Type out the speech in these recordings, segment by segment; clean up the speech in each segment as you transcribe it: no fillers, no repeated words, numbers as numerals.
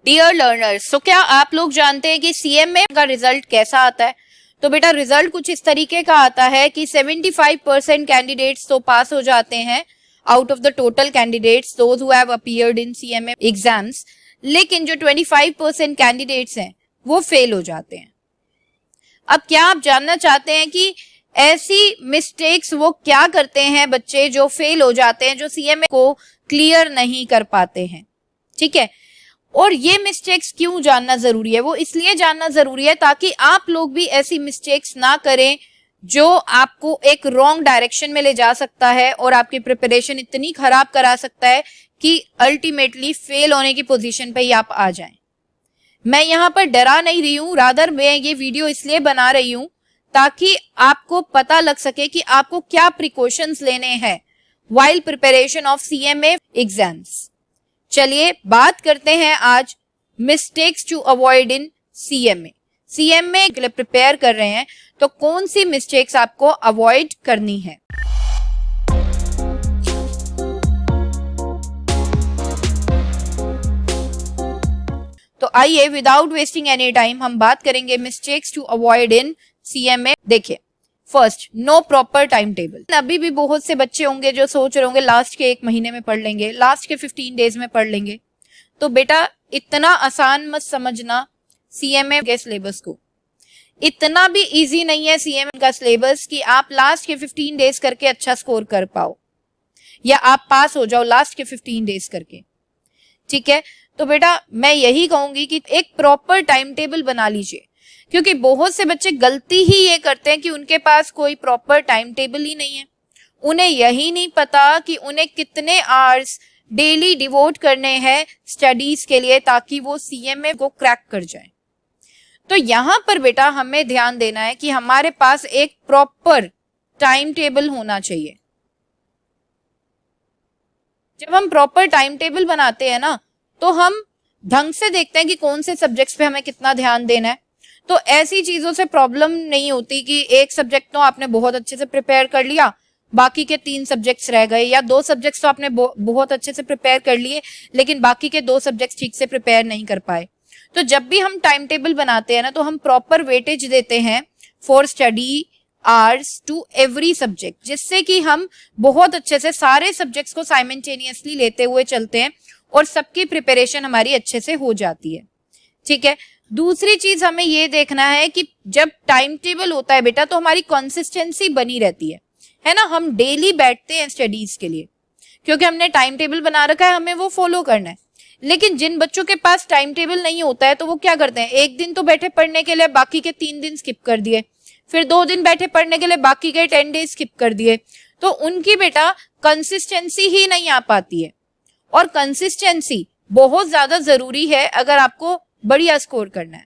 Dear learners, तो क्या आप लोग जानते हैं कि सीएमए का रिजल्ट कैसा आता है? तो बेटा रिजल्ट कुछ इस तरीके का आता है कि 75% कैंडिडेट्स तो पास हो जाते हैं out of the total candidates those who have appeared in CMA exams, लेकिन जो 25% कैंडिडेट्स हैं वो फेल हो जाते हैं। अब क्या आप जानना चाहते हैं कि ऐसी मिस्टेक्स वो क्या करते हैं बच्चे जो फेल हो जाते हैं, जो सीएमए को क्लियर नहीं कर पाते हैं? ठीक है, और ये मिस्टेक्स क्यों जानना जरूरी है? वो इसलिए जानना जरूरी है ताकि आप लोग भी ऐसी मिस्टेक्स ना करें जो आपको एक रॉन्ग डायरेक्शन में ले जा सकता है और आपकी प्रिपरेशन इतनी खराब करा सकता है कि अल्टीमेटली फेल होने की पोजीशन पे ही आप आ जाएं। मैं यहाँ पर डरा नहीं रही हूँ, रादर मैं ये वीडियो इसलिए बना रही हूँ ताकि आपको पता लग सके कि आपको क्या प्रिकॉशंस लेने हैं while preparation of CMA exams. चलिए बात करते हैं आज mistakes to avoid in CMA. CMA के लिए प्रिपेयर कर रहे हैं तो कौन सी मिस्टेक्स आपको अवॉइड करनी है? तो आइए विदाउट वेस्टिंग एनी टाइम हम बात करेंगे mistakes to avoid in CMA. देखिए, first, no proper time table. अभी भी बहुत से बच्चे होंगे जो सोच रहे होंगे लास्ट के 1 महीने में पढ़ लेंगे, लास्ट के 15 डेज में पढ़ लेंगे। तो बेटा इतना आसान मत समझना सीएमए के सिलेबस को। इतना भी इजी नहीं है सीएमए का सिलेबस कि आप लास्ट के 15 डेज करके अच्छा स्कोर कर पाओ या आप पास हो जाओ लास्ट के 15 डेज करके। ठीक है, तो बेटा मैं यही कहूंगी कि एक प्रॉपर टाइम टेबल बना लीजिए, क्योंकि बहुत से बच्चे गलती ही ये करते हैं कि उनके पास कोई प्रॉपर टाइम टेबल ही नहीं है। उन्हें यही नहीं पता कि उन्हें कितने आवर्स डेली डिवोट करने हैं स्टडीज के लिए ताकि वो सीएमए को क्रैक कर जाए। तो यहाँ पर बेटा हमें ध्यान देना है कि हमारे पास एक प्रॉपर टाइम टेबल होना चाहिए। जब हम प्रॉपर टाइम टेबल बनाते हैं ना तो हम ढंग से देखते हैं कि कौन से सब्जेक्ट्स पे हमें कितना ध्यान देना है। तो ऐसी चीजों से प्रॉब्लम नहीं होती कि एक सब्जेक्ट तो आपने बहुत अच्छे से प्रिपेयर कर लिया, बाकी के 3 सब्जेक्ट्स रह गए, या 2 सब्जेक्ट्स तो आपने बहुत अच्छे से प्रिपेयर कर लिए लेकिन बाकी के 2 सब्जेक्ट्स ठीक से प्रिपेयर नहीं कर पाए। तो जब भी हम टाइम टेबल बनाते हैं ना तो हम प्रॉपर वेटेज देते हैं for study hours to every subject, जिससे कि हम बहुत अच्छे से सारे सब्जेक्ट्स को साइमल्टेनियसली लेते हुए चलते हैं और सबकी प्रिपरेशन हमारी अच्छे से हो जाती है। ठीक है, दूसरी चीज हमें ये देखना है कि जब टाइम टेबल होता है बेटा तो हमारी कंसिस्टेंसी बनी रहती है ना। हम डेली बैठते हैं स्टडीज के लिए क्योंकि हमने टाइम टेबल बना रखा है, हमें वो फॉलो करना है। लेकिन जिन बच्चों के पास टाइम टेबल नहीं होता है तो वो क्या करते हैं, एक दिन तो बैठे पढ़ने के लिए, बाकी के 3 दिन स्किप कर दिए, फिर 2 दिन बैठे पढ़ने के लिए, बाकी के 10 डेज स्किप कर दिए। तो उनकी बेटा कंसिस्टेंसी ही नहीं आ पाती है, और कंसिस्टेंसी बहुत ज्यादा जरूरी है अगर आपको बढ़िया स्कोर करना है।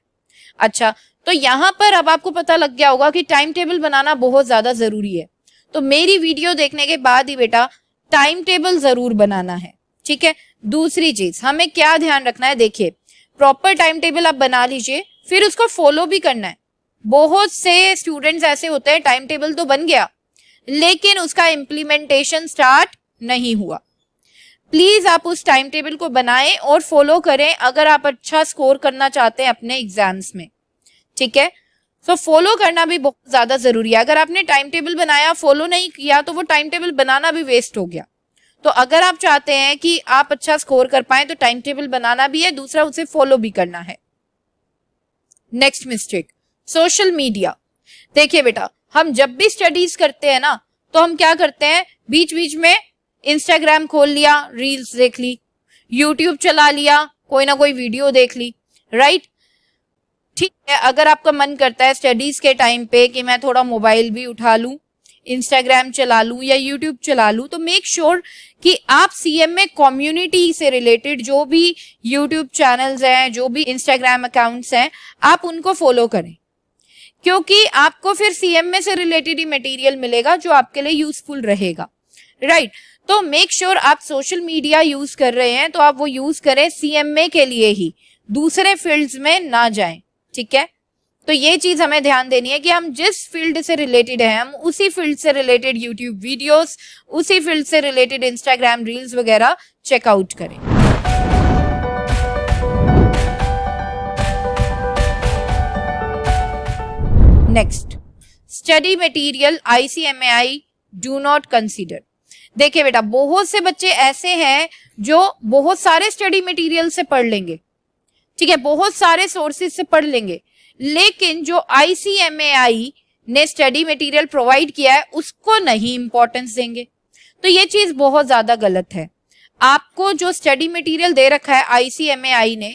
अच्छा, तो यहाँ पर अब आपको पता लग गया होगा कि टाइम टेबल बनाना बहुत ज्यादा जरूरी है। तो मेरी वीडियो देखने के बाद ही बेटा टाइम टेबल जरूर बनाना है। ठीक है, दूसरी चीज हमें क्या ध्यान रखना है, देखिए प्रॉपर टाइम टेबल आप बना लीजिए, फिर उसको फॉलो भी करना है। बहुत से स्टूडेंट्स ऐसे होते हैं टाइम टेबल तो बन गया लेकिन उसका इम्प्लीमेंटेशन स्टार्ट नहीं हुआ। प्लीज आप उस टाइम टेबल को बनाएं और फॉलो करें अगर आप अच्छा स्कोर करना चाहते हैं अपने एग्जाम्स में। ठीक है, सो फॉलो करना भी बहुत ज्यादा जरूरी है। अगर आपने टाइम टेबल बनाया, फॉलो नहीं किया तो वो टाइम टेबल बनाना भी वेस्ट हो गया। तो अगर आप चाहते हैं कि आप अच्छा स्कोर कर पाए तो टाइम टेबल बनाना भी है, दूसरा उसे फॉलो भी करना है। Next mistake, social media. देखिए बेटा, हम जब भी स्टडीज करते हैं ना तो हम क्या करते हैं, बीच बीच में इंस्टाग्राम खोल लिया, रील्स देख ली, यूट्यूब चला लिया, कोई ना कोई वीडियो देख ली, राइट। ठीक है, अगर आपका मन करता है स्टडीज के टाइम पे कि मैं थोड़ा मोबाइल भी उठा लूं, इंस्टाग्राम चला लूं या यूट्यूब चला लूं, तो मेक श्योर कि आप सीएमए कम्युनिटी से रिलेटेड जो भी यूट्यूब चैनल्स हैं, जो भी इंस्टाग्राम अकाउंट्स हैं, आप उनको फॉलो करें, क्योंकि आपको फिर सीएमए से रिलेटेड ही मटेरियल मिलेगा जो आपके लिए यूजफुल रहेगा, राइट। तो मेक श्योर आप सोशल मीडिया यूज कर रहे हैं तो आप वो यूज करें सीएमए के लिए ही, दूसरे फील्ड्स में ना जाएं। ठीक है, तो ये चीज हमें ध्यान देनी है कि हम जिस फील्ड से रिलेटेड हैं हम उसी फील्ड से रिलेटेड यूट्यूब वीडियोस, उसी फील्ड से रिलेटेड इंस्टाग्राम रील्स वगैरह चेकआउट करें। Next, study material ICMAI do not consider. देखिए बेटा, बहुत से बच्चे ऐसे हैं जो बहुत सारे स्टडी मटेरियल से पढ़ लेंगे, ठीक है, बहुत सारे सोर्सेज से पढ़ लेंगे, लेकिन जो ICMAI ने स्टडी मटेरियल प्रोवाइड किया है उसको नहीं इंपॉर्टेंस देंगे। तो ये चीज बहुत ज्यादा गलत है। आपको जो स्टडी मटेरियल दे रखा है ICMAI ने,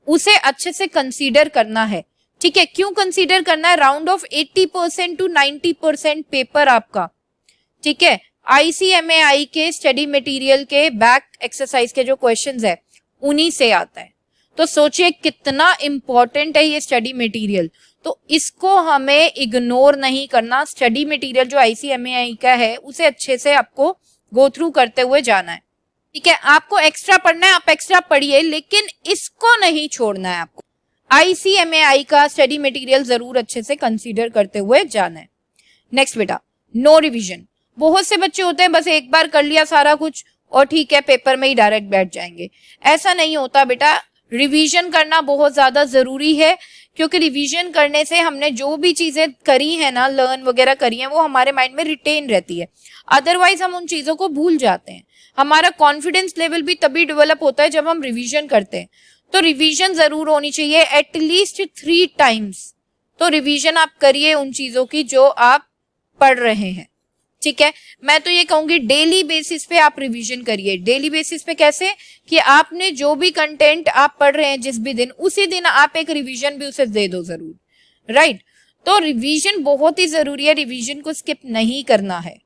उसे अच्छे से कंसीडर करना है, ठीक है। क्यों कंसीडर करना है? राउंड ऑफ 80% to 90% पेपर आपका, ठीक है, ICMAI के स्टडी मटेरियल के बैक एक्सरसाइज के जो क्वेश्चंस है उन्हीं से आता है। तो सोचिए कितना इंपॉर्टेंट है ये स्टडी मटेरियल। तो इसको हमें इग्नोर नहीं करना। स्टडी मटेरियल जो ICMAI का है उसे अच्छे से आपको गो थ्रू करते हुए जाना है, ठीक है। आपको एक्स्ट्रा पढ़ना है, आप एक्स्ट्रा पढ़िए, लेकिन इसको नहीं छोड़ना है। आपको ICMAI का स्टडी मटेरियल जरूर अच्छे से कंसीडर करते हुए जाना है। नेक्स्ट बेटा, नो रिविजन। बहुत से बच्चे होते हैं बस एक बार कर लिया सारा कुछ और ठीक है पेपर में ही डायरेक्ट बैठ जाएंगे। ऐसा नहीं होता बेटा, रिवीजन करना बहुत ज्यादा जरूरी है, क्योंकि रिवीजन करने से हमने जो भी चीजें करी है ना, लर्न वगैरह करी है, वो हमारे माइंड में रिटेन रहती है। अदरवाइज हम उन चीजों को भूल जाते हैं। हमारा कॉन्फिडेंस लेवल भी तभी डेवलप होता है जब हम रिवीजन करते हैं। तो रिवीजन जरूर होनी चाहिए, एटलीस्ट 3 टाइम्स। तो रिवीजन आप करिए उन चीजों की जो आप पढ़ रहे हैं, ठीक है। मैं तो ये कहूंगी डेली बेसिस पे आप रिवीजन करिए। डेली बेसिस पे कैसे? कि आपने जो भी कंटेंट आप पढ़ रहे हैं जिस भी दिन, उसी दिन आप एक रिवीजन भी उसे दे दो जरूर, राइट। तो रिवीजन बहुत ही जरूरी है, रिवीजन को स्किप नहीं करना है।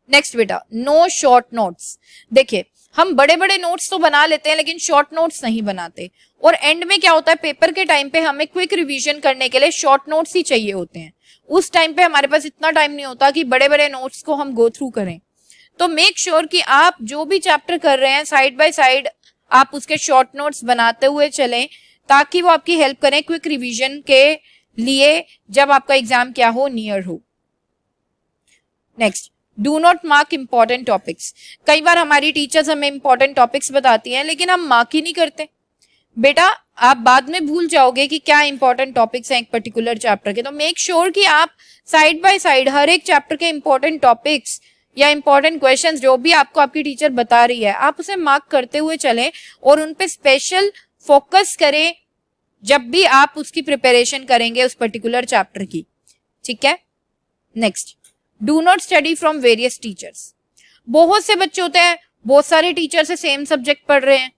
नेक्स्ट बेटा, नो शॉर्ट नोट्स। देखिए, हम बड़े बड़े नोट्स तो बना लेते हैं लेकिन शॉर्ट नोट्स नहीं बनाते, और एंड में क्या होता है, पेपर के टाइम पे हमें क्विक रिवीजन करने के लिए शॉर्ट नोट्स ही चाहिए होते हैं। उस टाइम पे हमारे पास इतना टाइम नहीं होता कि बड़े बड़े नोट्स को हम गो थ्रू करें। तो मेक श्योर कि आप जो भी चैप्टर कर रहे हैं साइड बाय साइड आप उसके शॉर्ट नोट्स बनाते हुए चलें, ताकि वो आपकी हेल्प करें क्विक रिवीजन के लिए जब आपका एग्जाम क्या हो, नियर हो। Next, do not mark important topics. कई बार हमारी टीचर्स हमें इंपॉर्टेंट टॉपिक्स बताती हैं लेकिन हम मार्क ही नहीं करते। बेटा, आप बाद में भूल जाओगे कि क्या इंपॉर्टेंट टॉपिक्स हैं एक पर्टिकुलर चैप्टर के। तो मेक श्योर कि आप साइड बाय साइड हर एक चैप्टर के इंपॉर्टेंट टॉपिक्स या इंपॉर्टेंट क्वेश्चंस जो भी आपको आपकी टीचर बता रही है, आप उसे मार्क करते हुए चलें और उन पे स्पेशल फोकस करें जब भी आप उसकी प्रिपरेशन करेंगे उस पर्टिकुलर चैप्टर की, ठीक है। Next, do not study from various teachers. बहुत से बच्चे होते हैं बहुत सारे टीचर से सेम सब्जेक्ट पढ़ रहे हैं,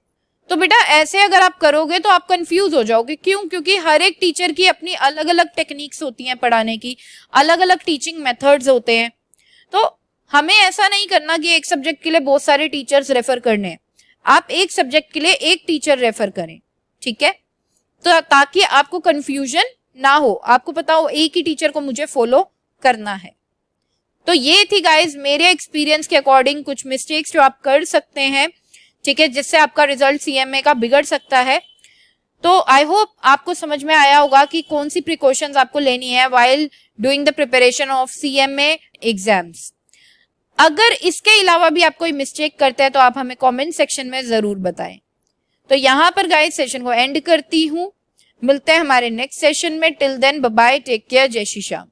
तो बेटा ऐसे अगर आप करोगे तो आप कंफ्यूज हो जाओगे। क्यों? क्योंकि हर एक टीचर की अपनी अलग अलग टेक्निक्स होती हैं पढ़ाने की, अलग अलग टीचिंग मेथड्स होते हैं। तो हमें ऐसा नहीं करना कि एक सब्जेक्ट के लिए बहुत सारे टीचर्स रेफर करने हैं। आप एक सब्जेक्ट के लिए एक टीचर रेफर करें, ठीक है, तो ताकि आपको कंफ्यूजन ना हो, आपको पता हो एक ही टीचर को मुझे फॉलो करना है। तो ये थी गाइज मेरे एक्सपीरियंस के अकॉर्डिंग कुछ मिस्टेक्स जो आप कर सकते हैं, ठीक है, जिससे आपका रिजल्ट CMA का बिगड़ सकता है। तो आई होप आपको समझ में आया होगा कि कौन सी प्रिकॉशंस आपको लेनी है while doing the preparation of CMA exams. अगर इसके अलावा भी आप कोई मिस्टेक करते हैं तो आप हमें कमेंट सेक्शन में जरूर बताएं। तो यहाँ पर गाइस सेशन को एंड करती हूँ, मिलते हैं हमारे नेक्स्ट सेशन में। Till then bye bye, take care, जय श्री श्याम।